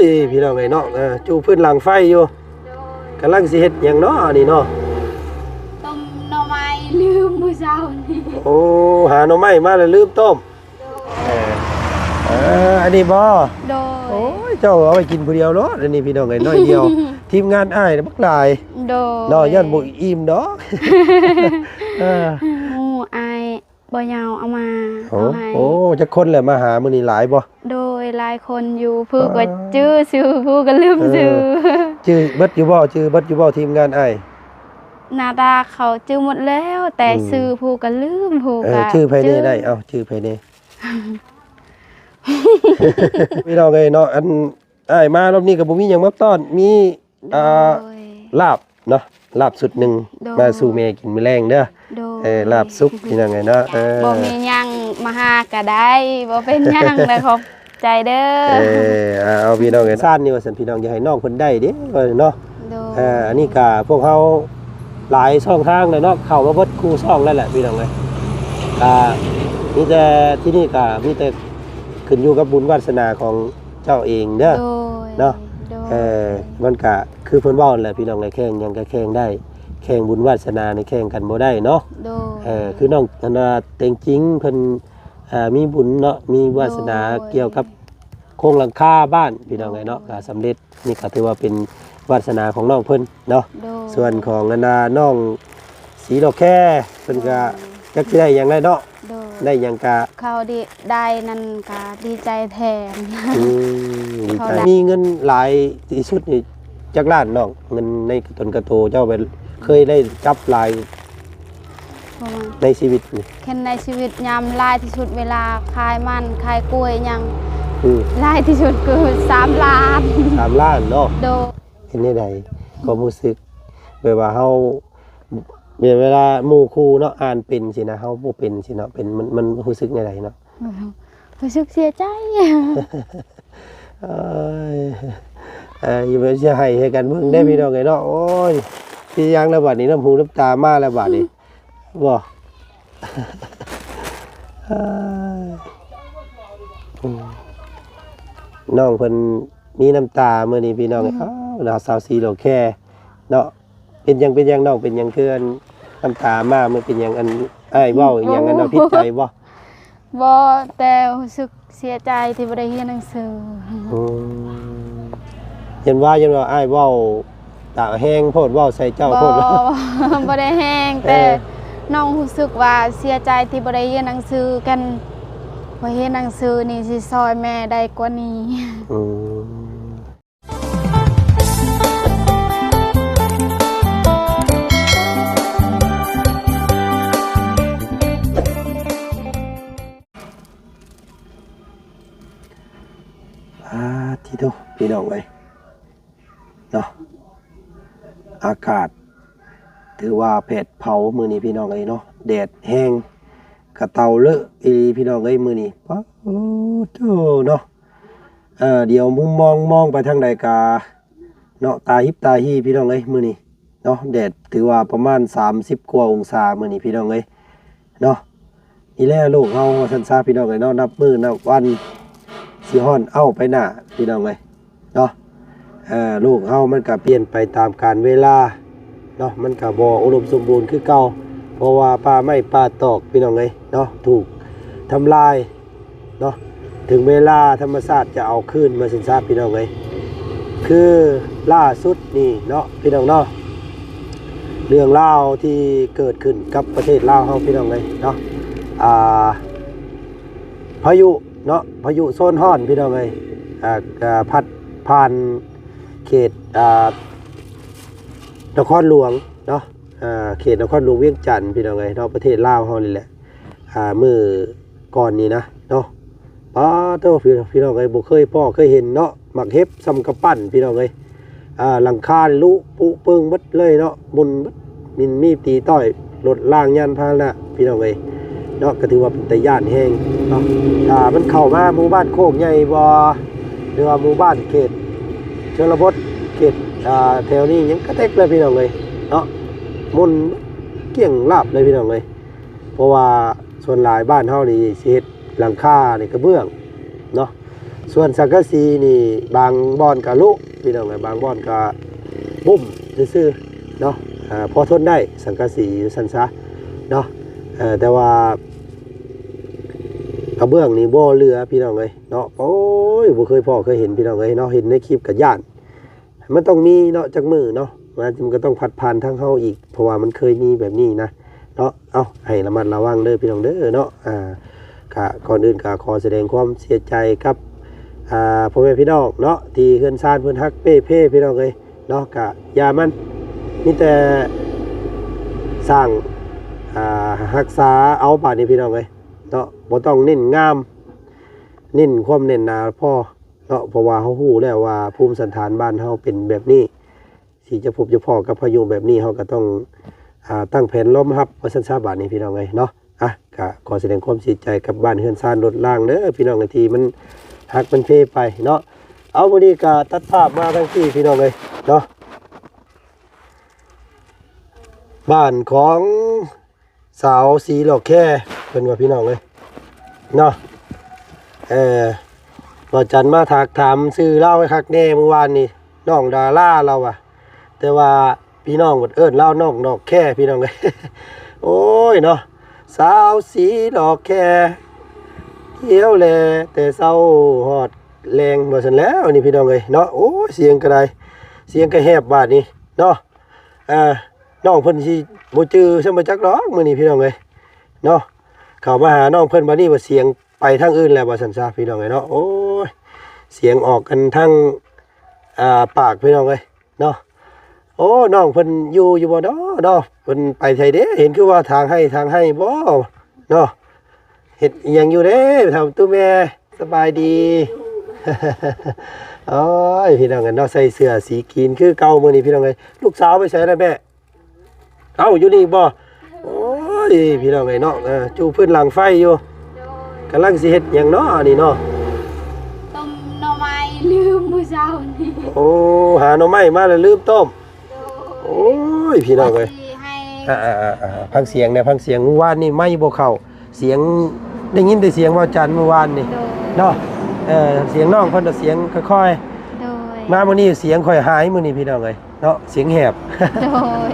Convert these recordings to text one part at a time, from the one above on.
ยพี่น้องไอ้เนาะจูพื้นหลังไฟอยู่กำลังสิเฮ็ดหยังเนาะนี่เนาะต้มหน่อไม้ลืมมื้อเช้านี่โอ้หาหน่อไม้มาแล้วลืมต้มอันนี้บ่โดยโอ้ยเจ้าเอาไปกินผู้เดียวเนาะเดี๋ยวนี้พี่น้องไอ้น้อยเดียวทีมงานอ้ายบักหลายโดยเนาะย้อนบ่อิ่มดอกหมู่อายบ่ยาวเอามาโอ้จักคนแหละมาหามื้อนี้หลายบ่โดยหลายคนอยู่ผู้ก็จื้อชื่อผู้ก็ลืมชื่อเบิดอยู่บ่ทีมงานอ้ายหน้าตาเขาจื้อหมดแล้วแต่ชื่อผู้ก็ลืมผู้ก็ชื่อไผนี่ได้เอ้าชื่อไผนี่พี่น้องเอ้ยเนาะอันอ้ายมารอบนี้ก็บ่มีหยังมาต้อนมีลาบเนาะลาบสุดหนึ่งมาสู่แม่กินมื้อแรงเด้อลาบสุกพี่น้องไงเนาะบ่มีหยังมาหาก็ได้บ่เป็นหยังเลยขอบใจเด้อเอาพี่น้องไงซ่านนี่ว่าซั่นพี่น้องอย่าให้น้องเพิ่นได้เด้เนาะอันนี้ก็พวกเฮาหลายช่องทางเลยเนาะเข้ามาเบิดคู่ช่องแล้วแหละพี่น้องเอ้ยมีแต่ที่นี่ก็มีแต่ขึ้นอยู่กับบุญวาสนาของเจ้าเองเด้อเนาะมันก็คือเพิ่นเว้าแหละพี่น้องไอ้แข่งยังก็แข่งได้แข่งบุญวาสนาในแข่งกันบ่ได้เนาะคือน้องอันว่าเต็งจริงเพิ่นมีบุญเนาะมีวาสนาเกี่ยวกับโครงหลังคาบ้านพี่น้องไงเนาะก็สำเร็จนี่ก็ถือว่าเป็นวาสนาของน้องเพิ่นเนาะส่วนของอันน่ะน้องสีดอกแค่เพิ่นก็จักสิได้หยังได้เนาะได้หยังก็เขาได้นั่นก็ดีใจแทนดีใจมีเงินหลายที่สุดนี่จักล้านน้องเงินในตนกระโตเจ้าไปเคยได้จับหลายในชีวิตนี่แค่ในชีวิตยามลายที่สุดเวลาขายมันขายกล้วยยังลายที่สุดคือ3 ล้าน3 ล้านเนาะเห็นได้ความรู้สึกแบบว่าเฮาเวลาหมู่ครูเนาะอ่านเป็นสินะเฮาบ่เป็นสิเนาะเป็นมันรู้สึกในใดเนาะรู้สึกเสียใจอยู่จะให้กันเบิ่งได้พี่น้องไงเนาะโอ้ยพี่ยังแล้วบัดนี้น้ำหูน้ำตามาแล้วบัดนี้บ่น้องเพิ่นมีน้ำตาเมื่อนี้พี่น้องดาวสาวสีโลแค่เนาะเป็นยังน้องเป็นยังคือน้ำตามาเมื่อเป็นยังอันอ้ายเว้าอย่างอันเอาผิดใจบ่แต่รู้สึกเสียใจที่บ่ได้เรียนหนังสือยันว่าอ้ายเว้าตาแห้งโพดเว้าใส่เจ้าโพดบ่ได้แห้งแต่น้องรู้สึกว่าเสียใจที่บ่ได้เรียนหนังสือกันบ่เรียนหนังสือนี่สิซอยแม่ได้กว่านี้ที่ดูพี่น้องไว้เนาะอากาศถือว่าแผดเผามือนี้พี่น้องไอ้เนาะแดดแห้งกระเตาเลอะพี่น้องไอ้มือนี้ป๊าโอ้โธ่เนาะเดี๋ยวมุมมองไปทางใดกาเนาะตาฮิบตาฮีพี่น้องไอ้มือนี้เนาะแดดถือว่าประมาณ30 กว่าองศามือนี้พี่น้องไอ้เนาะนี่แหละโลกเฮาสันซาพี่น้องไอ้เนาะนับมื้อนับวันสิฮ้อนเอาไปหน้าพี่น้องเอ้ยเนาะลูกเฮามันก็เปลี่ยนไปตามกาลเวลาเนาะมันก็บ่อุดมสมบูรณ์คือเก่าเพราะว่าป่าไม้ป่าตอกพี่น้องเอ้ยเนาะถูกทำลายเนาะถึงเวลาธรรมชาติจะเอาคืนมาสินทรัพย์พี่น้องเอ้ยคือล่าสุดนี่เนาะพี่น้องเนาะเรื่องราวที่เกิดขึ้นกับประเทศลาวเฮาพี่น้องเอ้ยเนาะพายุเนาะพายุโซนฮ้อนพี่น้องเอ้ยพัดผ่านเขตนครหลวงเนาะเขตนครหลวงเวียงจันทร์พี่น้องเอ้ยเนาะประเทศลาวเฮานี่แหละมื้อก่อนนี้นะเนาะเต้าพี่น้องเอ้ยบ่เคยเห็นเนาะหมักเห็บซ้ำกระปั้นพี่น้องเอ้ยหลังคาลุปุเปิงบัดเลยเนาะมุนมินมีตีต้อยรถล่างยานพาหนะพี่น้องเอ้ยเนาะก็ถือว่าเป็นตะย่านแห้งเนาะมันเข้ามาหมู่บ้านโคกใหญ่บ่หรือว่าหมู่บ้านเขตชนบทเขตแถวนี้ยังกระเตกเลยพี่น้องเลยเนาะมุนเกี่ยงลาบเลยพี่น้องเลยเพราะว่าส่วนหลายบ้านเฮานี่สิเฮ็ดหลังคานี่กระเบื้องเนาะ ส่วนสังกะสีนี่บางบ่อนก็ลุพี่น้องเอ้ยบางบ่อนก็บุ้มซื่อๆเนาะพอทนได้สังกะสีซั่นซะเนาะแต่ว่ากระเบื้องนี่บ่เหลือพี่น้องเอ้ยเนาะโอ้ยบ่เคยพ่อเคยเห็นพี่น้องเอ้ยเนาะเห็นในคลิปก็ย่านมันต้องมีเนาะจักมือเนาะมันก็ต้องผัดผ่านทางเฮาอีกเพราะว่ามันเคยมีแบบนี้นะเนาะเอาให้ระมัดระวังเด้อพี่น้องเด้อเนาะก่อนอื่นก็ขอแสดงความเสียใจกับพ่อแม่พี่น้องเนาะที่เฮือนซ่านเพิ่นฮักเพ่พี่น้องเอ้ยเนาะก็อย่ามันมีแต่สร้างรักษาเอาบาดนี้พี่น้องเอ้ยเนาะบ่ต้องเน้นงามเน้นความเน้นหนาพ่อเนาะเพราะว่าเฮาฮู้แล้วว่าภูมิสันฐานบ้านเฮาเป็นแบบนี้สิจะพบจะพ้อกับพายุแบบนี้เฮาก็ต้องตั้งแผนล้อมรับว่าซั่นซะบาดนี้พี่น้องเอ้ยเนาะก็ขอแสดงความเสียใจกับบ้านเฮือนซ่านรถล่างเด้อพี่น้องที่มันหักมันเพไปเนาะเอามื้อนี้ก็ตัดภาพมาทั้งที่พี่น้องเอ้ยเนาะบ้านของสาวสีหลอกแค่เพิ่นว่าพี่น้องเอ้ยเนาะบ่จันมาถากถามชื่อเล่าให้คักแน่เมื่อวานนี้น้องดาราเราอะแต่ว่าพี่น้องเอิ้นเล่าน้องดอกแค่พี่น้องเอ้ย โอ้ยเนาะสาวสีดอกแค่เที่ยวแลแต่เศร้าฮอดแรงบ่ซั่นแล้วนี่พี่น้องเอ้ยเนาะโอ้ยเสียงก็ได้เสียงก็แหบบาดนี้เนาะน้องเพิ่นสิบ่จื้อซะบ่จักดอกมื้อนี้พี่น้องเอ้ยเนาะเข้ามาหาน้องเพิ่นบัดนี้ว่าเสียงไปทางอื่นแล้วว่าซั่นซะพี่น้องเอ้ยเนาะโอ้ยเสียงออกกันทางปากพี่น้องเอ้ยเนาะโอ้น้องเพิ่นอยู่บ่เนาะเนาะเพิ่นไปไสเด้เห็นคือว่าทางให้บ่เนาะเฮ็ดอิหยังอยู่เด้ทำตู้แม่สบายดี โอ้ยพี่น้องกันเนาะใส่เสื้อสีกรีนคือเก่ามื้อนี้พี่น้องเอ้ยลูกสาวไปไสแล้วแม่เอ้าอยู่นี่บ่โอ้ยพี่น้องเอ้ยเนาะจูพื้นหลังไฟอยู่กำลังสิเฮ็ดหยังเนาะนี่เนาะ ต้มหน่อไม้ลืมมื้อเช้านี้ โอ้หาหน่อไม้มาแล้วลืมต้มโอ้ยพี่น้องเอ้ย ให้ ฟังเสียงเนี่ยฟังเสียงเมื่อวานนี่ไม่บ่เข้าเสียงได้ยินแต่เสียงว่าจันเมื่อวานนี่ โดย เนาะเสียงน้องเพิ่นน่ะเสียงค่อย โดย ๆมามื้อนี้เสียงค่อยหายมื้อนี้พี่น้องเอ้ยเนาะเสียงแหบ โดย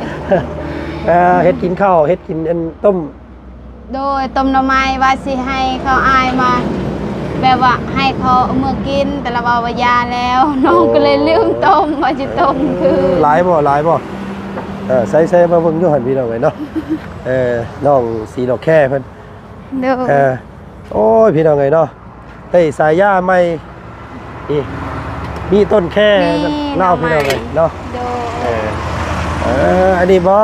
เฮ็ดกินข้าวเฮ็ดกินอันต้ม โดยต้มหน่อไม้ว่าสิให้เขาอายมา แบบว่าให้เขาเอามื่อกินแต่ละว่ายาแล้วน้องก็เลยลืมต้มว่าสิต้มคือ หลายบ่ใส่มาเบิ่งอยู่หั่นพี่น้องเอ้ยเนาะน้องสีดอกแค่เพิ่น โดย โอ้ยพี่น้องเอ้ยเนาะได้สายยาใหม่นี่มีต้นแค่เล่าพี่น้องเอ้ยเนาะ โดย อันนี้บ่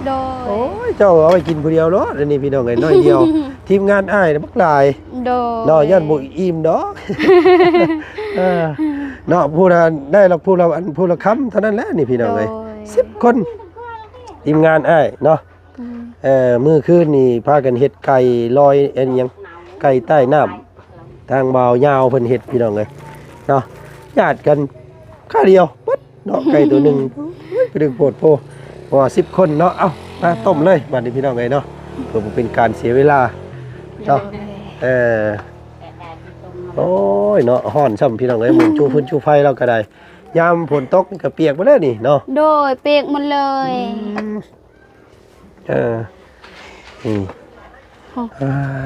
โด โอ้ ย ยเจ้าเอาไปกินผู้เดียวเนาะอันนี้พี่น้องเอ้ยน้อยเดียว ทีมงานอ้ายน่ะบักหลาย โดย เนาะย่านบ่อิ่มดอก เนาะผู้ละได้หรอกผู้ละคำเท่านั้นแหละนี่พี่น้องเอ้ย10 คนทีมงานอ้ายเนาะมื้อคืนนี่พากันเฮ็ดไก่ลอยอันหยังไก่ใต้น้ำทางบ่าวยาวเพิ่นเฮ็ดพี่น้องเอ้ยเนาะญาติกันข้าเดียวปึ๊ดเนาะไก่ตัวหนึงไปดึงโพดโพเพราะว่า10 คนเนาะเอ้ามาต้มเลยบัดนี้พี่น้องเอ้ยเนาะเพื่อบ่เป็นการเสียเวลาเนาะโอ้ยเนาะฮ้อนซ้ำพี่น้องเอ้ยหมุนจูพื้นจูไฟเราก็ได้ยามฝนตกก็เปียกหมดแล้วนี่เนาะ โดยเปียกหมดเลย นี่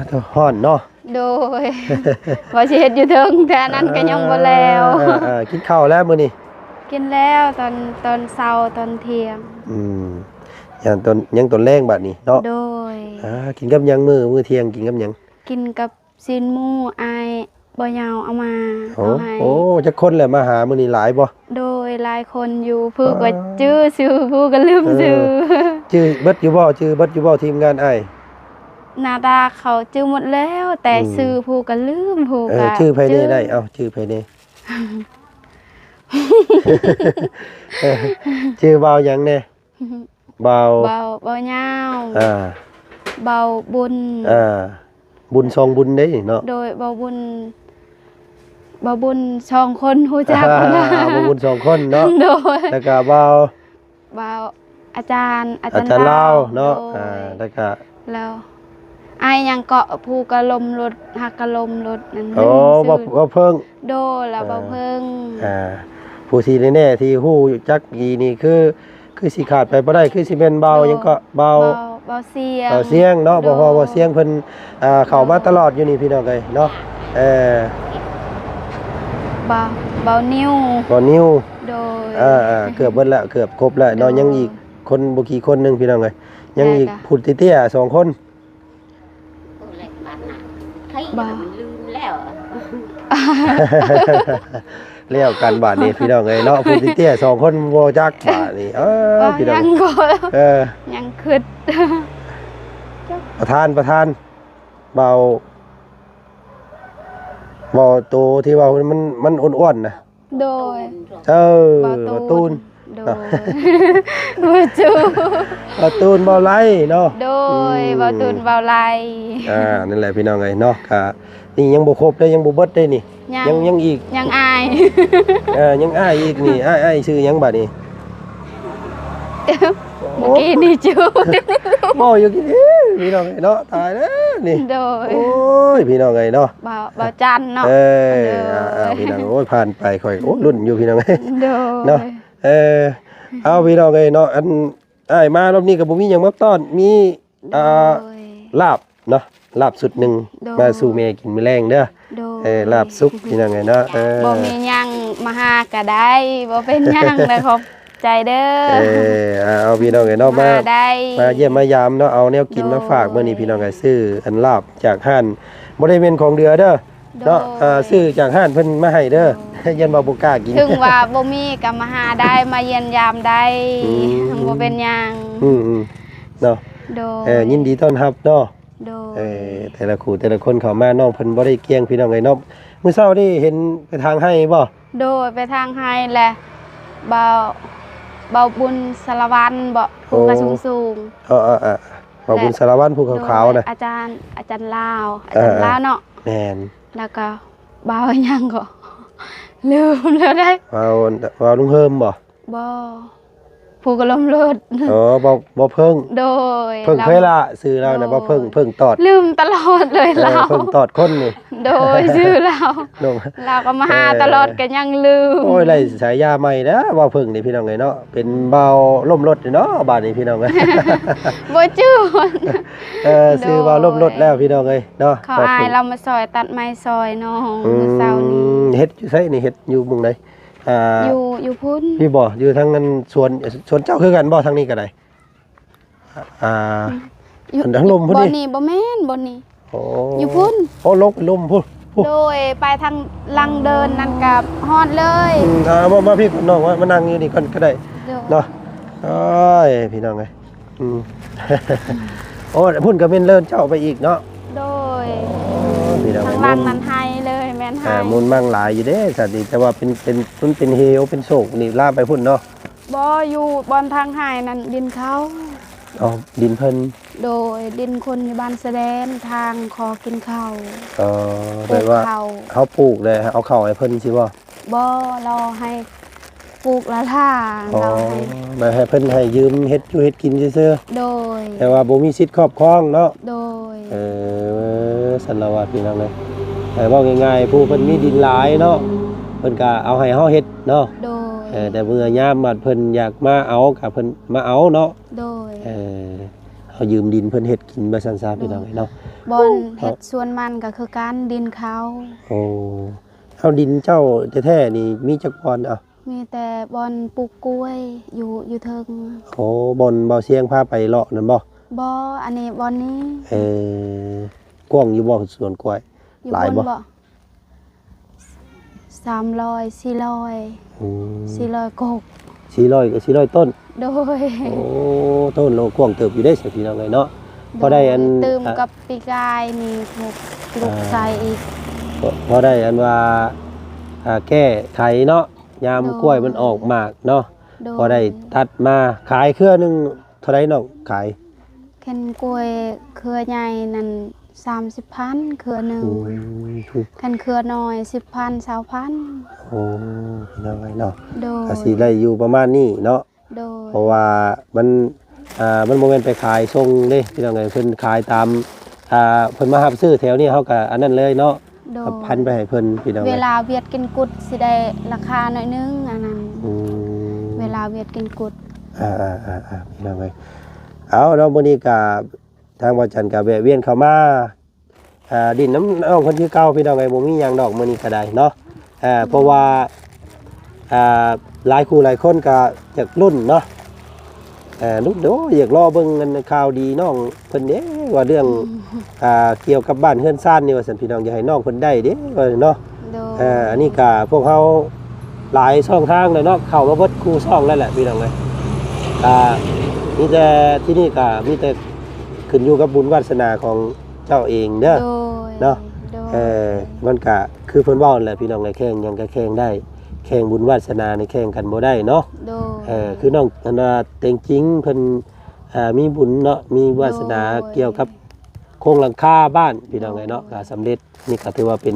ตัวฮ้อนเนาะ โดย ว่าสิเฮ็ดอยู่เทิงแต่อันนั้นก็ยังบ่แล้ว กินข้าวแล้วมื้อนี้ กินแล้วตอนเช้าตอนเที่ยง ยังตอนแรงบัดนี้เนาะ โดย กินกับหยังมื้อเที่ยงกินกับหยัง กินกับซีนหมูอายบ่ยาวเอามา โอ้ เอาให้ โอ้จักคนแหละมาหามื้อนี้หลายบ่ โดยหลายคนอยู่ผู้ก็ชื่อผู้ก็ลืมชื่อ ชื่อเบิดอยู่บ่ทีมงานอ้าย หน้าตาเขาชื่อหมดแล้ว แต่ชื่อผู้ก็ลืมผู้ก็ ชื่อไผนี่ได้เอ้าชื่อไผนี่ ชื่อเบาหยังแน่เบา เบายาว เบาบุญ บุญทรงบุญเด้เนาะ โดยเบาบุญ2คนฮู้จักนะ บุญ2คนเนาะ โดย แล้วก็เบา อาจารย์ ลาวเนาะแล้วก็ แล้ว อายยังเกาะภูกระลมรถหักกระลมรถนั่น โอ้บ่เพิ่ง โดแล้วบ่เพิ่ง ผู้ที่แน่ๆที่ฮู้จักอีนี่คือสิขาดไปบ่ได้คือสิแม่นเบาหยังก็เบา เบาเสียง เสียงเนาะบ่พอบ่เสียงเพิ่นเข้ามาตลอดอยู่นี่พี่น้องเอ้ยเนาะเบาเบานิ้ว บ่นิ้ว โดย เกือบเบิดแล้วเกือบครบแล้วเนาะยังอีกคนบ่กี่คนหนึงพี่น้องเอ้ยยังอีกผู้เตี้ยๆ2คน บ่ ลืมแล้ว แล้วกันบาดนี้พี่น้องเอ้ยเนาะผู้เตี้ยๆ2คนบ่จักบาดนี้พี่น้อง ยังก็ ยังคิด ประธานเบาโตที่ว่ามันอ้วนๆนะ โดย เบาตูน โดยบ่จู เบาตูนเบาไหลเนาะ โดยเบาตูนเบาไหล นั่นแหละพี่น้องเอ้ยเนาะก็นี่ยังบ่ครบได้ยังบ่เบิดได้นี่ยังอีก ยังอาย ยังอ้ายอีกนี่อ้ายชื่อหยังบัดนี้ เมื่อกี้นี่จู หม้ออยู่กี่พี่น้องเอ้ยเนาะตายแล้วนี่ โดย โอ้ยพี่น้องเอ้ยเนาะ เบาจันเนาะ พี่น้องโอ้ยผ่านไปค่อยโอ้รุ่นอยู่พี่น้องเอ้ย โดย เนาะเอาพี่น้องเอ้ยเนาะอันอ้ายมารอบนี้ก็บ่มีหยังมาต้อนมีลาบเนาะลาบสุดหนึงมาสู่แม่กินมื้อแรงเด้อลาบสุกพี่น้องเอ้ยเนาะบ่มีหยังมาหาก็ได้บ่เป็นหยังเลยขอบใจเด้อ เอาพี่น้องเอ้ยเนาะมา ได้ เยี่ยมมายามเนาะเอาแนวกินมาฝากมื้อนี้พี่น้องเอ้ยซื้ออันลาบจากห้านบ่ได้เป็นของเดือเด้อเนาะซื้อจากห้านเพิ่นมาให้เด้อยันบ่บ่กล้ากิน ถึงว่าบ่มีก็มาหาได้มาเยี่ยมยามได้บ่เป็นหยัง เนาะ โดย ยินดีต้อนรับเนาะ โดย แต่ละคู่แต่ละคนเข้ามาน้องเพิ่นบ่ได้เกี่ยงพี่น้องเอ้ยเนาะมื้อเช้านี่เห็นไปทางให้บ่ โดยไปทางไฮแหละเบาบุญสารวันบ่ภูกระสูง ขอบคุณสารวัตรภูเขาขาวนะ อาจารย์ลาวเนาะ แม่น แล้วก็เบาหยังก็ลืมแล้วได้ ว่าลุงเฮิมบ่ บ่ภูกระลมรถ บ่เพิ่ง โดย เพิ่งเคยละซื้อเรานะบ่เพิ่งตอด ลืมตลอดเลยเรา เพิ่งตอดคนนี่ โดยชื่อเราก็มาหาตลอดก็ยังลืม โอ้ยไรฉายาใหม่นะว่าเพิ่งนี่พี่น้องเอ้ยเนาะเป็นเบาล่มรถนี่เนาะบาดนี้พี่น้องเอ้ย บ่จื้อ ซื้อเบาล่มรถแล้วพี่น้องเอ้ยเนาะ เขาอายเรามาซอยตัดไม้ซอยน้องมื้อเช้านี้ เฮ็ดอยู่ไสนี่เฮ็ดอยู่หม่องใดอยู่พุ่น พี่บ่อยู่ทางนั้นสวนเจ้าคือกันบ่ทางนี้ก็ได้ทางลมพุ่น บ่ นี่ นี่บ่แม่นบ่นี่ โอ้ อยู่พุ่น ลงไปลมพุ่น โดยไปทางลังเดินนั่นกับฮอดเลย มาพี่น้องมานั่งอยู่นี่ก่อนก็ได้ โดย เนาะโอ้ยพี่น้องเอ้ยโอ้พุ่นก็เป็นเลินเจ้าไปอีกเนาะ โดย พี่น้อง ทา เอ้ ง ย ลังนั้นให้เลยแม่นให้ มูลมั่งหลายอยู่เด้สัตว์นี่แต่ว่าเป็นเฮลเป็นโศกนี่ลามไปพุ่นเนาะ บ่อยู่บอนทางให้นั่นดินเขา อ๋อดินเพิ่น โดยดินคนอยู่บ้านแสดงทางขอกินข้าว แปลว่าเขาปลูกเลยเอาเข้าให้เพิ่นสิบ่ บ่รอให้ปลูกละท่าเราให้ มาให้เพิ่นให้ยืมเฮ็ดอยู่เฮ็ดกินซื่อ โดย ๆแต่ว่าบ่มีสิทธิ์ครอบครองเนาะ โดย สันละว่าพี่น้องเลยแต่ว่าง่ายๆผู้เพิ่นมีดินหลายเนาะเพิ่นก็เอาให้เฮาเฮ็ดเนาะ โดย แต่เมื่อยามบัดเพิ่นอยากมาเอาก็เพิ่นมาเอาเนาะ โดย เอายืมดินเพิ่นเฮ็ดกินมาซั่นๆพี่น้องเนาะ บอนเฮ็ดสวนมันก็คือการดินเขา โอ้เอาดินเจ้าแท้ๆนี่มีจักบอนเอา มีแต่บอนปลูกกล้วยอยู่เทิง โอ้บอนเบาเสียงพาไปเลาะนั่นบ่ บ่อันนี้บอนนี้ กว้างอยู่บ่สวนกล้วย อยู่ หลาย บ บ่ นบ่300 400กก 400ก็400ต้น โดย โอ้ต้นโลกว้างเติบอยู่ได้สิพี่น้องเลยเนาะพอได้อัน ตื่มกับปีกายนี่ถูกลูกใส่อีก พอได้อันว่าแก้ไขเนาะยามกล้วยมันออกหมากเนาะ โดย พอได้ตัดมาขายเครือหนึงเท่าไรน้องขาย แค่นกล้วยเครือใหญ่นั่น30,000เครือหนึงแค่นเครือน้อย 10,000 20,000 โอ้พี่น้องเลยเนาะ โดย ก็สิได้อยู่ประมาณนี้เนาะ โดย เพราะว่ามันโมเมนต์ไปขายส่งเด้พี่น้องเลยเพิ่นขายตาม เพิ่นมารับซื้อแถวนี้เฮาก็อันนั้นเลยเนาะ โดย ก็พันไปให้เพิ่นพี่น้อง เวลาเวียดกินกุดสิได้ราคาหน่อยนึงอันนั้น อืม เวลาเวียดกินกุด พี่น้องเอ้ยเอาเนาะมื้อนี้ก็ทางบ่จันก็แวะเวียนเข้ามาดินน้ำน้องคนคือเก่าพี่น้องเอ้ยบ่มีหยังดอกมื้อนี้ก็ได้เนาะเพราะว่าหลายคู่หลายคนก็อยากรุ่นเนาะลูกโดอยากรอเบิ่งกันข่าวดีน้องเพิ่นเด้ว่าเรื่องเกี่ยวกับบ้านเฮือนซ่านนี่ว่าซั่นพี่น้องอยากให้น้องเพิ่นได้เด้ว่าเนาะ โดย อันนี้ก็พวกเฮาหลายช่องทางเลยเนาะเข้ามาเบิดคู่ช่องแล้วแหละพี่น้องเอ้ยมีแต่ที่นี่ก็มีแต่ขึ้นอยู่กับบุญวาสนาของเจ้าเองเด้อ โดย เนาะ โดย มันก็คือเพิ่นเว้านั่นแหละพี่น้องไอ้แข่งหยังก็แข่งได้แข่งบุญวาสนาในแข่งกันบ่ได้เนาะ โดย คือน้องอันน่ะเต็งจริงเพิ่นมีบุญเนาะมีวาสนาเกี่ยวกับโครงหลังคาบ้านพี่น้องไงเนาะก็สำเร็จนี่ก็ถือว่าเป็น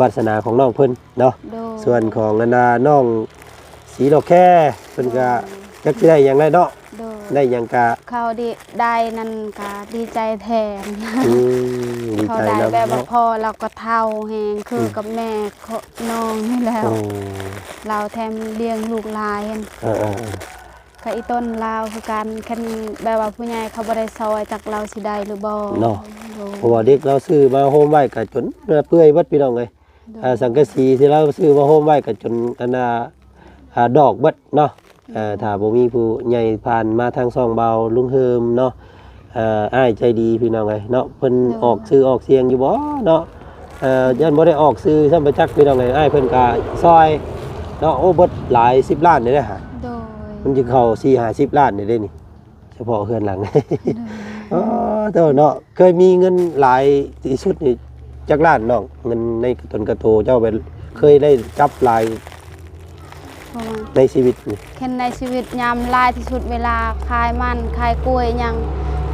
วาสนาของน้องเพิ่นเนาะ โดย ส่วนของอันน่ะน้องสีดอกแค่เพิ่นก็จักสิได้หยังได้เนาะ โดย ได้หยังก็ เขาได้นั่นก็ดีใจแทน ดี เขา ใจ ได้ นำ แบบว่า เนาะ พอเราก็เท่าแหงคือกับแม่เขาน้องนี่แล้ว โอ้ เราแถมเลี้ยงลูกหลายหั่น เออ กับอีต้นลาวคือการคันแบบว่าผู้ใหญ่เขาบ่ได้ซอยจากเราสิได้หรือบ่ เนาะ โดย เพราะว่าเด็กเราซื้อมาโฮมไว้ก็จนเปื่อยเบิดพี่น้องเอ้ยสังกะสีที่เราซื้อมาโฮมไว้ก็จนอันน่ะดอกเบิดเนาะถ้าบ่มีผู้ใหญ่ผ่านมาทางซ่องเบาลุงเฮิมเนาะอ้ายใจดีพี่น้องเอ้ยเนาะเพิ่นออกชื่อออกเสียงอยู่บ่เนาะยันบ่ได้ออกชื่อซ้ํประจักษ์พี่น้องเอ้ยอ้ายเพิ่นก็ซอยเนาะโอ้เบิดหลาย10ล้านนี่เด้อฮะ โดย มันจะเข้า4-50ล้านนี่เด้นี่เฉพาะเฮือนหลัง อ๋อเจ้าเนาะเคยมีเงินหลายที่สุดนี่จักล้านน้องเงินในตนกระโตเจ้าไปเคยได้จับหลาย เพราะว่า ในชีวิตนี่ แค่ในชีวิตยามลายที่สุดเวลาขายมันขายกล้วยหยัง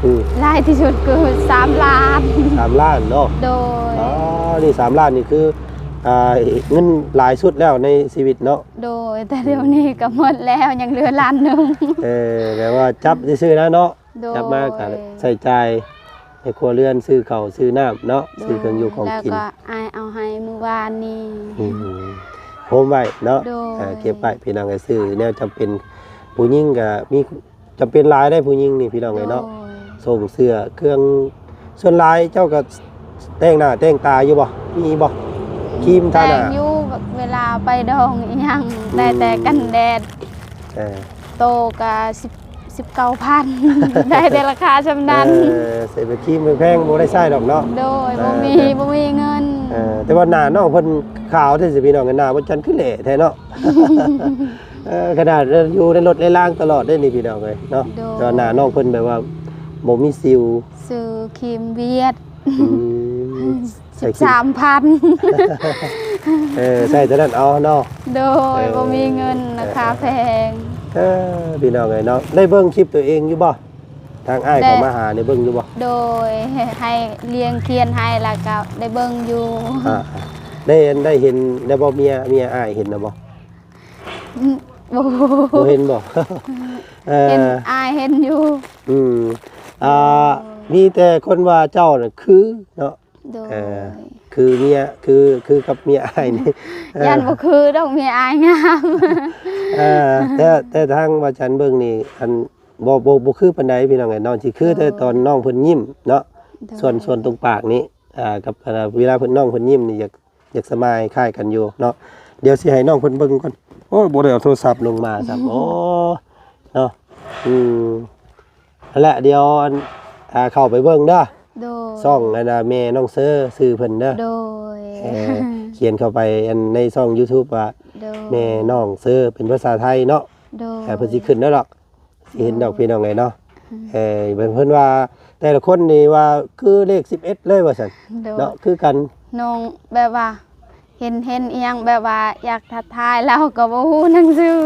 อืม ลายที่สุดคือ3 ล้าน 3ล้านเนาะ โดย อ๋อนี่3ล้านนี่คือเงินหลายสุดแล้วในชีวิตเนาะ โดยแต่เดี๋ยวนี้ก็หมดแล้วยังเหลือล้านหนึง แต่ว่าจับซื่อๆนะเนาะ โดย จับมาก็ใส่ใจายในครัวเรือนซื้อข้าวซื้อน้ำเนาะซื้อเครื่องอยู่ของกิน แล้วก็อายเอาให้มื้อวานนี้ โฮมไว้เนาะ โดย เก็บไว้พี่น้องไอ้ซื้อแนวจำเป็นผู้หญิงก็มีจำเป็นหลายได้ผู้หญิงนี่พี่น้องไอ้เนาะส่งเสื้อเครื่องส่วนหลายเจ้าก็แต่งหน้าแต่งตาอยู่บ่มีบ่ครีมทา แต่ หน้า อยู่เวลาไปดองอีหยังได้แต่กันแดด เออ โตก็19,000 ได้แต่ราคาชำนั้น ใส่ไปครีมแพงๆบ่ได้ใช้ดอกเนาะ โดยบ่มีเงิน แต่ว่าหน้าน้องเพิ่นขาวแท้สิพี่น้องกันหน้าบ่จันคือแหล่แท้เนาะ ขนาดอยู่ในรถในล่างตลอดได้นี่พี่น้องเอ้ยเนาะแต่ว่าหน้าน้องเพิ่นแบบว่าบ่มีสิว ซื้อครีมเวียด อืมใส่ครีม 13,000 ใส่เท่านั้นเอาเนาะ โดยบ่มีเงินราคาแพง พี่น้องเอ้ยเนาะได้เบิ่งคลิปตัวเองอยู่บ่ทางอ้ายเขามาหาได้เบิ่งอยู่บ่ โดยให้เลี้ยงเทียนให้แล้วก็ได้เบิ่งอยู่ ได้เห็นได้บ่เมียอ้ายเห็นนะบ่ โอ้ บ่เห็นบ่ เห็นอายเห็นอยู่ อืมมีแต่คนว่าเจ้าน่ะคือเนาะ โดย คือเมียคือกับเมียอ้ายนี่ ยันบ่คือดอกมีอายงาม แต่ทางว่าฉันเบิ่งนี่อันบ่คือปานใดพี่น้องไอ้น้องสิคือแต่ตอนน้องเพิ่นยิ้มเนาะส่วนตรงปากนี้กับเวลาเพิ่นน้องเพิ่นยิ้มนี่อยากสมายคล้ายกันอยู่เนาะเดี๋ยวสิให้น้องเพิ่นเบิ่งก่อนโอ้ยบ่ได้เอาโทรศัพท์ลงมาครับโอ้เนาะนั่นแหละเดี๋ยวเข้าไปเบิ่งเด้อ โดย ช่องอันน่ะแม่น้องเซอร์ชื่อเพิ่นเด้อ โดย เขียนเข้าไปอันในช่อง YouTube ว่า โดย แม่น้องเซอร์เป็นภาษาไทยเนาะ โดย เพิ่นสิขึ้นแล้วดอกสิเห็นดอกพี่น้องไงเนาะเพิ่นว่าแต่ละคนนี่ว่าคือเลข11เลยว่าซั่น โดย เนาะคือกัน น้องแบบว่าเห็นอีหยังแบบว่าอยากทักทายแล้วก็บ่ฮู้หนังสือ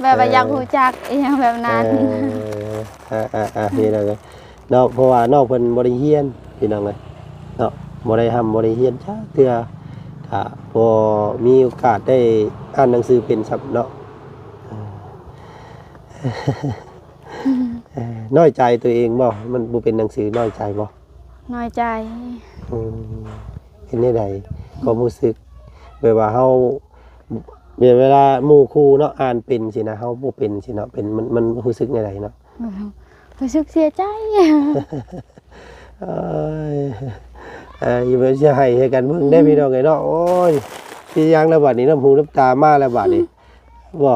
แบบว่าอยากรู้จักอีหยังแบบนั้น พี่น้องเอ้ยเนาะเพราะว่าน้องเพิ่นบ่ได้เรียนพี่น้องเอ้ยเนาะบ่ได้บ่ได้เรียนจ้าเทื่อพอมีโอกาสได้อ่านหนังสือเป็นซับเนาะน้อยใจตัวเองบ่มันบ่เป็นหนังสือน้อยใจบ่ น้อยใจ อืมเห็นได้ใดความรู้สึกแบบว่าเฮาเวลาหมู่คู่เนาะอ่านเป็นสินะเฮาบ่เป็นสิเนาะเป็นมันรู้สึกในใดเนาะ รู้สึกเสียใจ เอ้ยอย่าไปเสียให้กันเบิ่งได้พี่น้องไงเนาะโอ้ยสิยังแล้วบัดนี้น้ำหูน้ำตามาแล้วบัดนี้บ่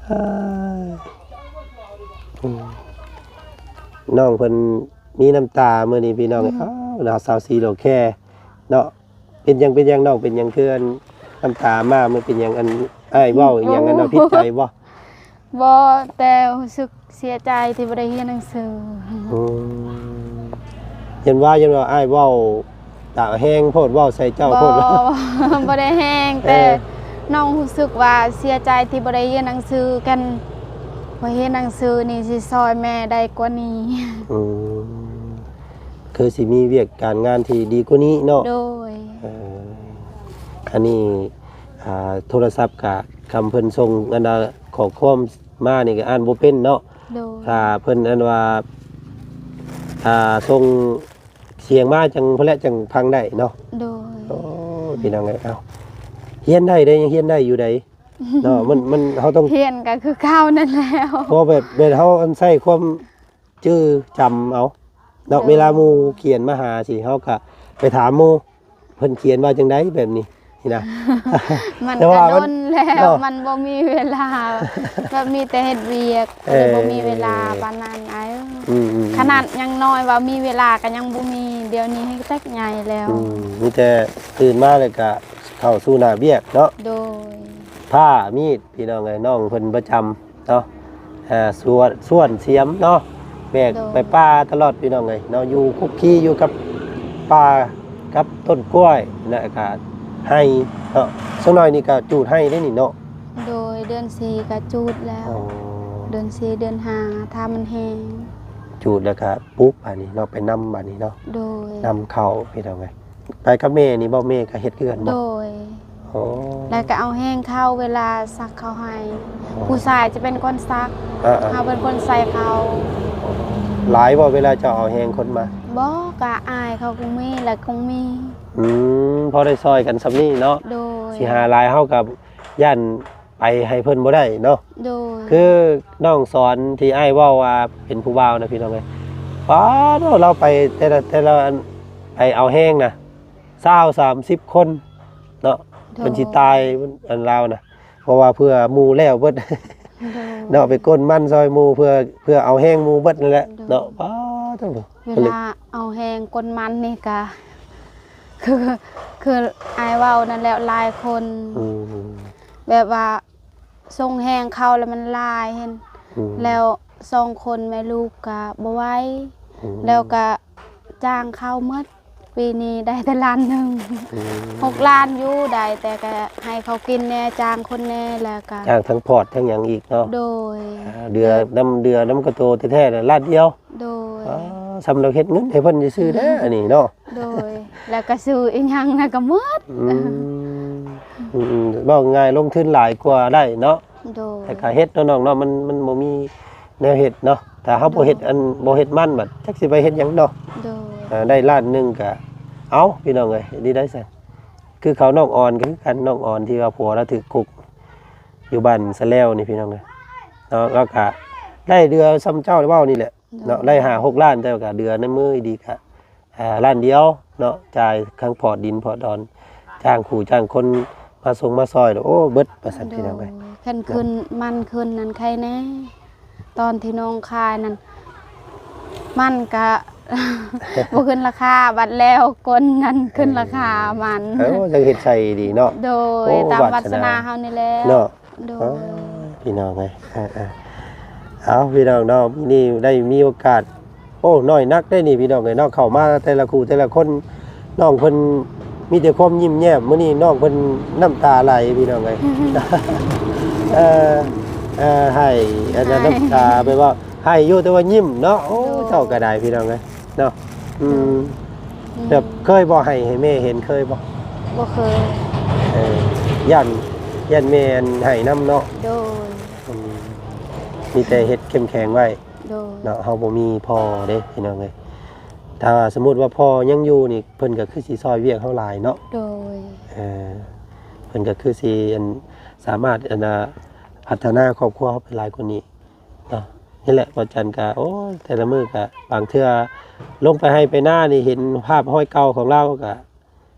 เอ้ยน้องเพิ่นมีน้ำตามื้อนี้พี่น้องอ้าวดาวสาวสีโลแค่เนาะเป็นหยังน้องเป็นหยังคืออันน้ำตามามันเป็นหยังอันอ้ายเว้าอีหยังอันเนาะผิดใจบ่ บ่แต่รู้สึกเสียใจที่บ่ได้เรียนหนังสือ ยันว่าอ้ายเว้าตาแห้งโพดเว้าใส่เจ้าโพด บ่ได้แห้งแต่น้องรู้สึกว่าเสียใจที่บ่ได้เรียนหนังสือกันบ่เรียนหนังสือนี่สิซอยแม่ได้กว่านี้ คือสิมีเวียกการงานที่ดีกว่านี้เนาะ โดย อันนี้โทรศัพท์กับคำเพิ่นส่งอันขอความมานี่ก็อ่านบ่เป็นเนาะ โดย ถ้าเพิ่นอันว่าส่งเสียงมาจังเพิ่นและจังฟังได้เนาะ โดย โอ้พี่น้องเอ้ยเอ้าเฮียนได้ยังเฮียนได้อยู่ใดเนาะมันเฮาต้อง เรียนก็คือข้าวนั่นแล้ว เพราะแบบเฮาอันใช้ความจื้อจำเอาเนาะเวลาหมู่เขียนมาหาสิเฮาก็ไปถามหมู่เพิ่นเขียนว่าจังไดแบบนี้นี่นะ มัน แต่ ก็ ว่า โดนแล้ว เนาะ มันบ่มีเวลาแบบมีแต่เฮ็ดเวียกเลยบ่มีเวลาปานนั้นไอ้ ขนาดยังน้อยว่ามีเวลาก็ยังบ่มีเดี๋ยวนี้ให้แตกใหญ่แล้ว มีแต่ตื่นมาเลยก็เข้าสู่หน้าเวียกเนาะ โดย ผ้ามีดพี่น้องเอ้ยน้องเพิ่นประจำเนาะส่วนเสียมเนาะแบกไปป่าตลอดพี่น้องเอ้ยเนาะอยู่คุกคีอยู่กับป่ากับต้นกล้วยนะก็ให้เนาะสักหน่อยนี่ก็จูดให้ได้นี่เนาะ โดยเดือน4ก็จูดแล้ว อ๋อ เดือน4เดือน5ถ้ามันแห้ง จูดแล้วก็ปุ๊บอันนี้เนาะไปนำบัดนี้เนาะ โดย นำเข้าพี่น้องเอ้ยไปกับแม่นี่บ่แม่ก็เฮ็ดคือกันบ่ โดย โอ้ แล้วก็เอาแห้งเข้าเวลาซักเขาให้ผู้ชายจะเป็นคนซัก อ่า เฮาเป็นคนใส่เขา หลายบ่เวลาจะเอาแหงคนมา บ่ก็อายเขาคงมีและคงมี พอได้ซอยกันซำนี้เนาะ โดย สิหาหลายเฮากับย่านไปให้เพิ่นบ่ได้เนาะ โดย คือน้องสอนที่อ้ายเว้าว่าเป็นผู้บ่าวนะพี่น้องเอ้ยป้าเนาะเราไปแต่ละอันไปเอาแห้งนะ20-30 คนเนาะเพิ่นสิตายอันลาวนะเพราะว่าเพื่อหมู่แล้วเบิด โดย เนาะไปก้นมันซอยหมู่เพื่อเอาแห้งหมู่เบิดนั่นแหละเนาะป้าเท่าบ่ เวลาเอาแห้งก้นมันนี่ก็ คืออายเว้านั่นแหละหลายคน อืม แบบว่าทรงแห้งเข้าแล้วมันลายเห็น แล้ว2คนแม่ลูกก็บ่ไหวแล้วก็จ้างเข้าหมดปีนี้ได้แต่ล้านหนึง6 ล้านอยู่ได้แต่ก็ให้เขากินแน่จ้างคนแน่แล้วก็ จ้างทั้งพอร์ตทั้งหยังอีกเนาะ โดย เดือน้ำกระโตแท้ๆน่ะลาดเดียว โดย สำหรับเฮ็ดเงินให้เพิ่นซื้อๆเด้ออันนี้เนาะ โดย แล้วก็ซื้ออีหยังแล้วก็หมด บอกง่ายลงทุนหลายกว่าได้เนาะ โดย แต่ก็เฮ็ดเนาะน้องเนาะมันบ่มีแนวเฮ็ดเนาะถ้าเฮาบ่เฮ็ดบ่เฮ็ดมันบัดจักสิไปเฮ็ดหยังเนาะ โดย ได้ล้านหนึงก็เอาพี่น้องเอ้ยดีได้ซั่นคือเขาน้องอ่อนก็คือกันน้องอ่อนที่ว่าผัวเราถูกคุกอยู่บ้านสะแล้วนี่พี่น้องเอ้ยเนาะแล้วก็ได้เดือนซ้ำเจ้าเว้านี่แหละเนาะได้5-6 ล้านแต่ก็เดือนในมือดีก็ล้านเดียวเนาะจ่ายทั้งพอร์ตดินพอร์ตดอนจ้างขู่จ้างคนมาส่งมาซอยโอ้เบิดประสันพี่น้องเอ้ย คันคืนมันคืนนั้นใครแน่ตอนที่น้องคายนั้นมันก็ บ่ขึ้นราคาบัดแล้วคนนั้นขึ้นราคามัน จังเฮ็ดใส่ดีเนาะ โดย โอ้ ตาม วาว า ส ส นา นาเฮานี่แหละ เนาะ โด อ๋อย พี่น้องเอ้ยเอาพี่น้องเนาะนี่ได้มีโอกาสโอ้น้อยนักได้นี่พี่น้องเอ้ยเนาะเข้ามาแต่ละคู่แต่ละคนน้องเพิ่นมีแต่ความยิ้มแย้มมื้อนี้น้องเพิ่นน้ำตาไหลพี่น้องเอ้ย ให้อันนั้นน้ำตาไปว่าให้อยู่แต่ว่ายิ้มเนาะโอ้เจ้าก็ได้พี่น้องเอ้ยเนาะแบบเคยบ่ให้แม่เห็นเคยบ่ บ่เคย ยันแม่นให้นำเนาะ โดย มีแต่เฮ็ดเข้มแข็งไว้ โ โดย เนาะเฮาบ่มีพ่อเด้พี่น้องเอ้ยถ้าสมมุติว่าพ่อยังอยู่นี่เพิ่นก็คือสิซอยเวียกเฮาหลายเนาะ โดย เเพิ่นก็คือสิสามารถพัฒนาครอบครัวเฮาไปหลายกว่านี้เนาะนี่แหละบ่จันก็โอ้ยแต่ละมื้อก็บางเทื่อลงไปให้ไปหน้านี่เห็นภาพห้อยเก่าของเราก็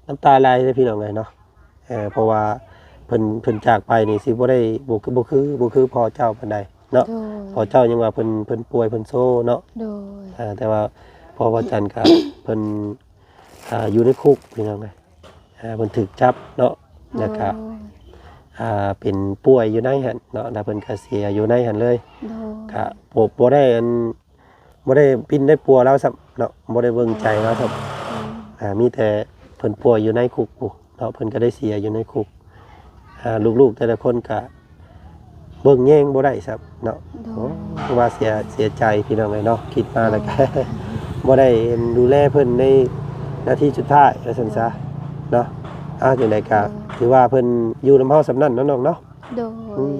น้ำตาไหลเลยพี่น้องเอ้ยเนาะเพราะว่าเพิ่นจากไปนี่สิบ่ได้บ่คือพ่อเจ้าปานใดเนาะ โดย พ่อเจ้ายังว่าเพิ่นป่วยเพิ่นโซเนาะ โดย แต่ว่าพอวันจันทร์ก็ เพิ่นอยู่ในคุกพี่น้องเอ้ยเพิ่นถูกจับเนาะแล้วก็เป็นป่วยอยู่ในหั่นเนาะแล้วเพิ่นก็เสียอยู่ในหั่นเลย โดย ก็บ่ได้บ่ได้ปินได้ปัวแล้วซับเนาะบ่ได้เบิ่งใจแล้วซับมีแต่เพิ่นป่วยอยู่ในคุกพู่เนาะเพิ่นก็ได้เสียอยู่ในคุกลูกๆแต่ละคนก็เบิ่งแย่งบ่ได้ซับเนาะ โดย ว่าเสียใจพี่น้องเลยเนาะคิดมาแล้วก็ บ่ได้ดูแลเพิ่นในนาทีสุดท้ายว่าซั่นซะเนาะจังได๋ก็ถือว่าเพิ่นอยู่นำเฮาสำนั้นเนาะน้องเนาะ โดย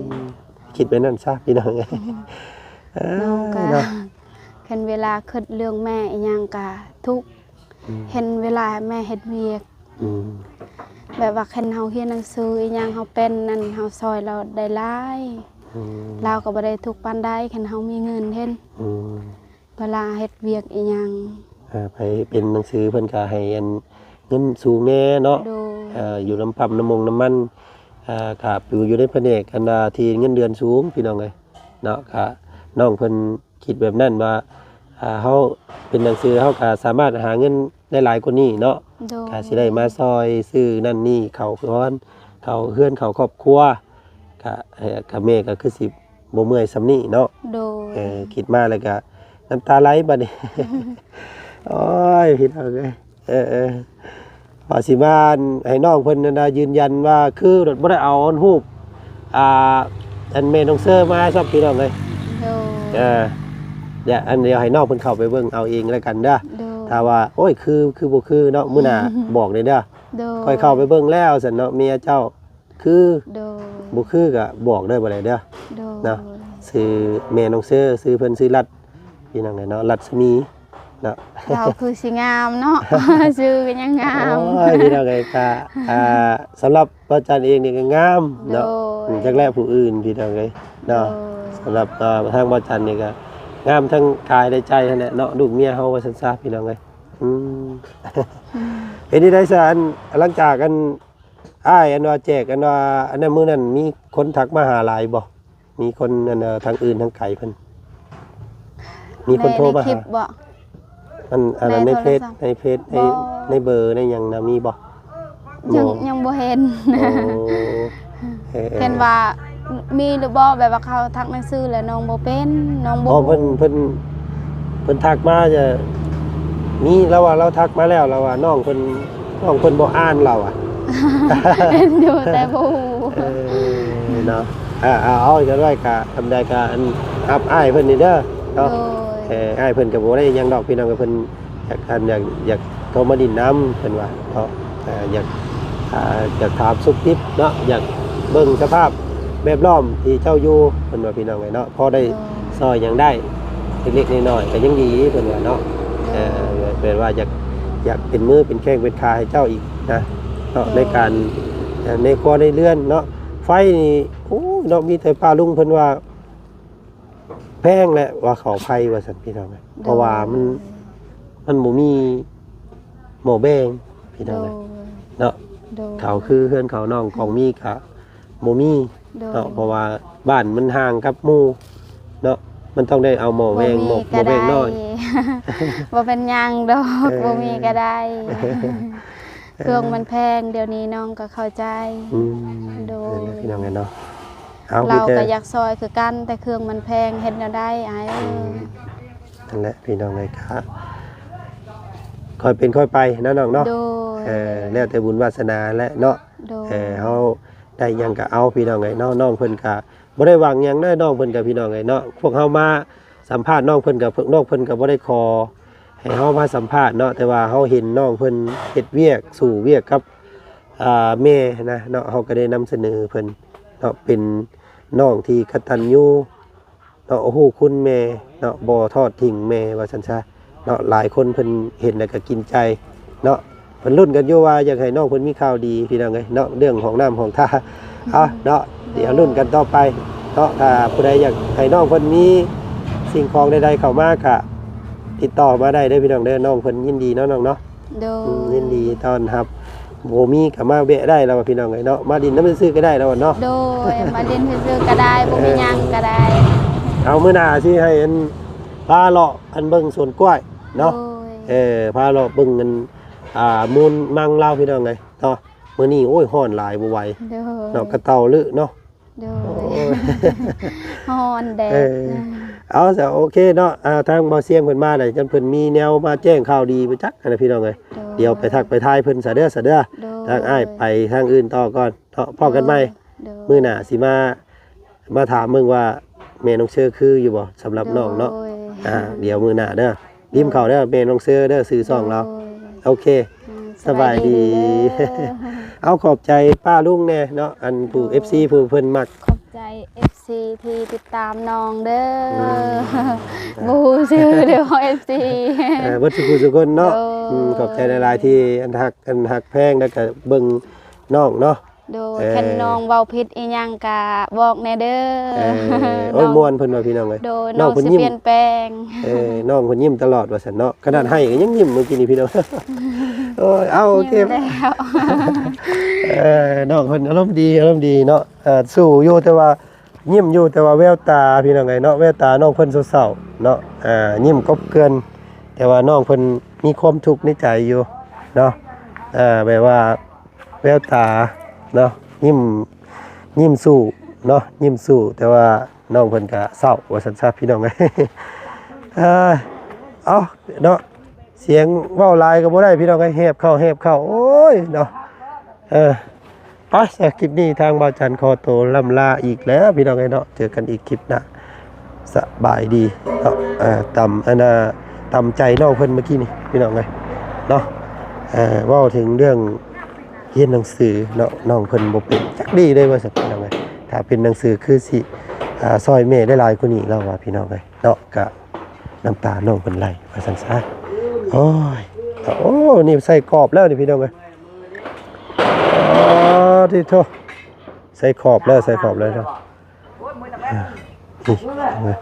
คิดไปนั่นซะพี่น้องเอ้ย น้องก็ เนาะ เห็นเวลาคิดเรื่องแม่อีหยังก็ทุกข์เห็นเวลาแม่เฮ็ดเวียก อืม แบบว่าคันเฮาเรียนหนังสืออีหยังเฮาเป็นนั่นเฮาซอยเราได้หลาย อืม เราก็บ่ได้ทุกข์ปานใดคันเฮามีเงินเห็น อืม เวลาเฮ็ดเวียกอีหยัง ไปเป็นหนังสือเพิ่นก็ให้เงินสูงแน่เนาะ โดย อยู่น้ำปั๊มน้ำมันก็อยู่ในแผนกที่เงินเดือนสูงพี่น้องเอ้ยเนาะก็น้องเพิ่นคิดแบบนั้นว่าเฮาเป็นหนังสือเฮาก็สามารถหาเงินได้หลายกว่านี้เนาะ โดย ก็สิได้มาซอยซื้อนั่นนี่เขาเฮือนเขาครอบครัวก็แม่ก็คือสิบ่เมื่อยซำนี้เนาะ โดย คิดมาแล้วก็น้ำตาไหลบัดนี้ โอ้ยพี่น้องเอ้ยพอสิมาให้น้องเพิ่นนั่นน่ะยืนยันว่าคือรถบ่ได้เอาอันรูปอันแม่น้องเซอร์มาซับพี่น้องเอ้ย โดย เดี๋ยวอันเดียวให้น้องเพิ่นเข้าไปเบิ่งเอาเองแล้วกันเด้อ โดย ถ้าว่าโอ้ยคือบ่คือเนาะมื้อหน้า บอกเลยเด้อ โดย ค่อยเข้าไปเบิ่งแล้วซั่นเนาะเมียเจ้าคือ โดย บ่คือก็บอกได้บ่ได้เด้อ โดย เนาะ ชื่อแม่น้องเซอร์ชื่อเพิ่นชื่อรัดพี่น้องเนาะรัศมีเนาะ เราคือสิงามเนาะ ชื่อก็ยังงาม โอ้ยพี่น้องไงค่ะสำหรับป้าจันเองนี่ก็งามเนาะ โดย จากแรกผู้อื่นพี่น้องไงเนาะ โดย สำหรับทางป้าจันนี่ก็งามทั้งกายและใจนั่นแหละเนาะลูกเมียเฮาว่าซั่นซะพี่น้องไงเห็นได้ซะหลังจากกันอ้ายอันว่าแจกอันว่าอันนั้นมื้อนั้นมีคนทักมาหาหลายบ่มีคนอันทางอื่นทางไกลเพิ่นมีคนโทรมา ในคลิ หา ปบ่ มันอะไรใน ใน เฟ โทร ซ ศัพท์ ในเฟซ บ่ ในเบอร์ในหยังนะมีบ่ ยังบ่เห็น โอ้เห็นว่ามีหรือบ่แบบว่าเขาทักหนังสือแล้วน้องบ่เป็นน้องบ่ อ๋อเพิ่นทักมาจะมีแล้วว่าเราทักมาแล้วเราว่าน้องเพิ่นบ่อ่านเราอ่ะ เห็นอยู่แต่บ่ฮู้ เนาะเอาอีกด้วยกะทำได้กะอันอัพอ้ายเพิ่นนี่เด้อ โด เนาะ ย อ้ายเพิ่นก็บ่ได้หยังดอกพี่น้องก็เพิ่นอยากโทรมาดินน้ำเพิ่นว่าเนาะอยากถามสุขทิพย์เนาะอยากเบิ่งสภาพแบบล้อมที่เจ้าอยู่เพิ่นว่าพี่น้องไงเนาะพอได้ซอยหยังได้เล็กๆน้อยๆก็ยังดีเพิ่นว่าเนาะเป็นว่าอยากเป็นมือเป็นแข้งเป็นขาให้เจ้าอีกนะเนาะในการในครัวในเรือนเนาะไฟนี่โอ้เนาะมีแต่ป้าลุงเพิ่นว่าแพงแหละว่าเขาไฟว่าซั่นพี่น้องเพราะว่ามันบ่มีหม้อแบงพี่น้องเนาะ โดย เขาคือเพื่อนเขาน้องของมีกะโมมีเนาะเพราะว่าบ้านมันห่างกับหมู่เนาะมันต้องได้เอาหม้อแวงหม้อแวงน้อย บ่เป็นหยังดอกบ่มีก็ได้ เครื่องมันแพงเดี๋ยวนี้น้องก็เข้าใจ โดย พี่น้องไงเนาะเอา เรา พี่ ก็ แต่ อยากซอยคือกันแต่เครื่องมันแพงเฮ็ดแนวได้อ้ายเอ้ย นั่นแหละพี่น้องไงครับค่อยเป็นค่อยไปนะน้องเนาะ โดย แล้วแต่บุญวาสนาและเนาะ โดย เฮาได้หยังก็เอาพี่น้องไงเนาะน้องเพิ่นก็บ่ได้หวังหยังเด้อน้องเพิ่นกับพี่น้องไงเนาะพวกเฮามาสัมภาษณ์น้องเพิ่นกับน้องเพิ่นก็บ่ได้ขอให้เฮามาสัมภาษณ์เนาะแต่ว่าเฮาเห็นน้องเพิ่นเฮ็ดเวียกสู่เวียกกับแม่นะเนาะเฮาก็ได้นำเสนอเพิ่นเนาะเป็นน้องที่กตัญญู เนาะโอ้โหคุณแม่เนาะบ่ทอดทิ้งแม่ว่าซั่นซะเนาะหลายคนเพิ่นเห็นแล้วก็กินใจเนาะเพิ่นลุ้นกันอยู่ว่าอยากให้น้องเพิ่นมีข่าวดีพี่น้องเอ้ยเนาะเรื่องของน้ำของท่าเอาเนาะเดี๋ยวลุ้นกันต่อไปเนาะถ้าผู้ใดอยากให้น้องเพิ่นมีสิ่งของใดๆเข้ามาก็ติดต่อมาได้เด้อพี่น้องเด้อน้องเพิ่นยินดีเนาะน้องเนาะ โด ยิ ย นดีต้อนรับโบมีกับมาแวะได้แล้วว่าพี่น้องเอ้ยเนาะมาดินน้ำมันซื้อก็ได้แล้วว่าเนาะ โดยมาเล่นซื่อๆก็ได้บ่มีหยังก็ได้ เอามื้อหน้าสิให้อันพาเลาะอันเบิ่งสวนกล้วยเนาะ โดย พาเลาะเบิ่งกันมูลมังลาวพี่น้องเอ้ยเนาะมื้อนี้โอ้ยฮ้อนหลายบ่ไหว โดย เนาะกระเต่าลึเนาะ โด โอ้ ย ย ฮ้อนแดด เอาซะโอเคเนาะทางบ่เสียงเพิ่นมาได้จนเพิ่นมีแนวมาแจ้งข่าวดีไปจักนะพี่น้องเอ้ยเดี๋ยวไปทักไปทายเพิ่นซะเด้อโดย ทางอ้ายไปทางอื่นต่อก่อนเนาะพอกันใหม่ โดย มื้อหน้าสิมาถามมึงว่าแม่น้องเชื่อคืออยู่บ่สำหรับน้องเนาะ โดย เดี๋ยวมื้อหน้าเด้อริมเขาเด้อแม่น้องเชื่อเด้อซื้อซองเรา โดย โอเค สบายดี เด้อ เอาขอบใจป้าลุงแน่เนาะอันผู้ FC ผู้เพิ่นมัก ขอบใจ FC ที่ติดตามน้องเด้อบูชื่อเด้อ FC เบิดสุคนเนาะ โอ้ ขอบใจหลายๆที่อันหักแพงแล้วก็เบิ่งน้องเนาะ โดยคันน้องเว้าผิดอีหยังก็บอกแน่เด้อ โอ้ยม่วนเพิ่นว่าพี่น้องเอ้ย โดยน้อง เพิ่น สิ ยิ้ม เปลี่ยนแปลง น้องเพิ่นยิ้มตลอดว่าซั่นเนาะขนาดให้ก็ยังยิ้มเมื่อกี้นี่พี่น้อง โอ้ยเอาโอเค ยิ้มแล้ว น้องเพิ่นอารมณ์ดีเนาะสู้อยู่แต่ว่ายิ้มอยู่แต่ว่าแววตาพี่น้องไงเนาะแววตาน้องเพิ่นเศร้าๆเนาะยิ้มกบเกลือนแต่ว่าน้องเพิ่นมีความทุกข์ในใจอยู่เนาะแบบว่าแววตาเนาะยิ้มสู้เนาะยิ้มสู้แต่ว่าน้องเพิ่นก็เศร้าว่าซั่นซะพี่น้องเอ้ย เอาเนาะเสียงเว้าหลายก็บ่ได้พี่น้องเอ้ยแหบเข้าโอ้ยเนาะไปจากคลิปนี้ทางบ่าวจันขอตัวลำลาอีกแล้วพี่น้องเอ้ยเนาะเจอกันอีกคลิปหน้าสบายดีเนาะตำใจน้องเพิ่นเมื่อกี้นี่พี่น้องเอ้ยเนาะเว้าถึงเรื่องเรียนหนังสือเนาะน้องเพิ่นบ่เป็นจักดีเลยว่าซั่นพี่น้องเอ้ยถ้าเป็นหนังสือคือสิซอยแม่ได้หลายกว่านี้แล้วว่าพี่น้องเอ้ยเนาะก็น้ำตาน้องเพิ่นไหลว่าซั่นซะโอ้ยโอ้นี่ใส่กรอบแล้วนี่พี่น้องเอ้ยที่โทใส่ขอบแล้วเนาะนี่